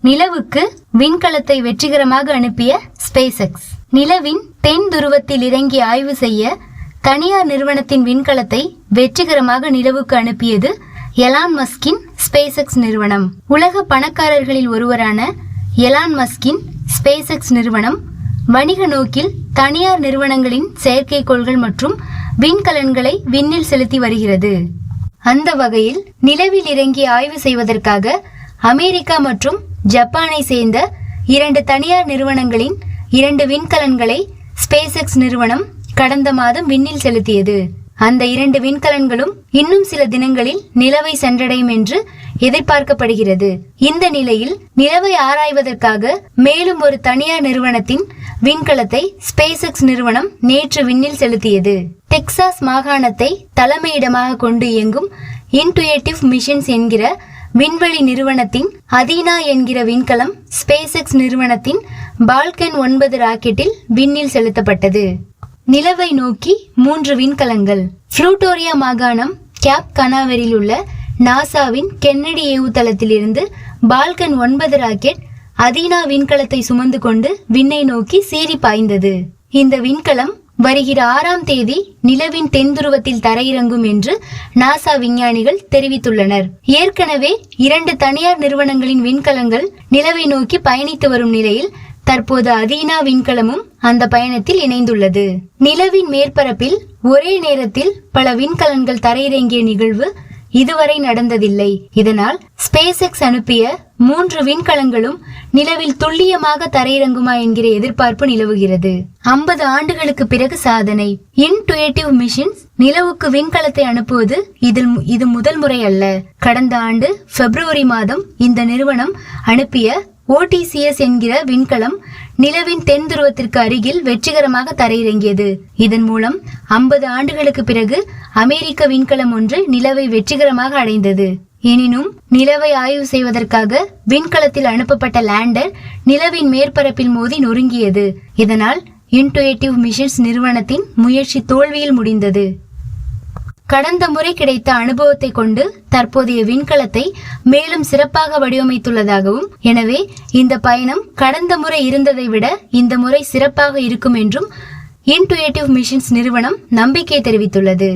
நிலவுக்கு விண்கலத்தை வெற்றிகரமாக அனுப்பிய ஸ்பேஸ் எக்ஸ். நிலவின் தென் துருவத்தில் இறங்கி ஆய்வு செய்ய தனியார் நிறுவனத்தின் விண்கலத்தை வெற்றிகரமாக நிலவுக்கு அனுப்பியது எலான் மஸ்கின் ஸ்பேஸ் எக்ஸ் நிறுவனம். உலக பணக்காரர்களில் ஒருவரான எலான் மஸ்கின் ஸ்பேஸ் எக்ஸ் நிறுவனம் வணிக நோக்கில் தனியார் நிறுவனங்களின் செயற்கைக்கோள்கள் மற்றும் விண்கலன்களை விண்ணில் செலுத்தி வருகிறது. அந்த வகையில் நிலவில் இறங்கி ஆய்வு செய்வதற்காக அமெரிக்கா மற்றும் ஜப்பானை சேர்ந்த 2 தனியார் நிறுவனங்களின் 2 விண்கலன்களை ஸ்பேஸ் எக்ஸ் நிறுவனம் கடந்த மாதம் விண்ணில் செலுத்தியது. அந்த 2 விண்கலன்களும் இன்னும் சில தினங்களில் நிலவை சென்றடையும் என்று எதிர்பார்க்கப்படுகிறது. இந்த நிலையில் நிலவை ஆராய்வதற்காக மேலும் ஒரு தனியார் நிறுவனத்தின் விண்கலத்தை ஸ்பேஸ் எக்ஸ் நிறுவனம் நேற்று விண்ணில் செலுத்தியது. டெக்சாஸ் மாகாணத்தை தலைமையிடமாக கொண்டு இயங்கும் இன்டுயேட்டிவ் மிஷன்ஸ் என்கிற விண்வெளி நிறுவனத்தின் அதீனா என்கிற விண்கலம் ஸ்பேஸ் எக்ஸ் நிறுவனத்தின் பால்கன் 9 ராக்கெட்டில் விண்ணில் செலுத்தப்பட்டது. நிலவை நோக்கி 3 விண்கலங்கள். புளூட்டோரியா மாகாணம் கேப் கனாவெரில் உள்ள நாசாவின் கென்னடி ஏவுதளத்தில் இருந்து பால்கன் 9 ராக்கெட் அதீனா விண்கலத்தை சுமந்து கொண்டு விண்ணை நோக்கி சீறி பாய்ந்தது. இந்த விண்கலம் வருகிற 6ஆம் தேதி நிலவின் தென் துருவத்தில் தரையிறங்கும் என்று நாசா விஞ்ஞானிகள் தெரிவித்துள்ளனர். ஏற்கனவே 2 தனியார் நிறுவனங்களின் விண்கலங்கள் நிலவை நோக்கி பயணித்து வரும் நிலையில் தற்போது அதீனா விண்கலமும் அந்த பயணத்தில் இணைந்துள்ளது. நிலவின் மேற்பரப்பில் ஒரே நேரத்தில் பல விண்கலன்கள் தரையிறங்கிய நிகழ்வு இதுவரை நடந்ததில்லை. இதனால் ஸ்பேஸ் எக்ஸ் அனுப்பிய 3 விண்கலங்களும் நிலவில் துல்லியமாக தரையிறங்குமா என்கிற எதிர்பார்ப்பு நிலவுகிறது. 50 ஆண்டுகளுக்கு பிறகு சாதனை. இன்டுயேட்டிவ் மிஷன்ஸ் நிலவுக்கு விண்கலத்தை அனுப்புவது இது முதல் முறை அல்ல. கடந்த ஆண்டு பிப்ரவரி மாதம் இந்த நிறுவனம் அனுப்பிய OTCS என்கிற விண்கலம் நிலவின் தென் துருவத்திற்கு அருகில் வெற்றிகரமாக தரையிறங்கியது. இதன் மூலம் 50 ஆண்டுகளுக்கு பிறகு அமெரிக்க விண்கலம் ஒன்று நிலவை வெற்றிகரமாக அடைந்தது. எனினும் நிலவை ஆய்வு செய்வதற்காக விண்கலத்தில் அனுப்பப்பட்ட லேண்டர் நிலவின் மேற்பரப்பில் மோதி நொறுங்கியது. இதனால் இன்டுயேட்டிவ் மிஷன்ஸ் நிறுவனத்தின் முயற்சி தோல்வியில் முடிந்தது. கடந்த முறை கிடைத்த அனுபவத்தை கொண்டு தற்போதைய விண்கலத்தை மேலும் சிறப்பாக வடிவமைத்துள்ளதாகவும், எனவே இந்த பயணம் கடந்த முறை இருந்ததை விட இந்த முறை சிறப்பாக இருக்கும் என்றும் இன்டுயேட்டிவ் மிஷன்ஸ் நிறுவனம் நம்பிக்கை தெரிவித்துள்ளது.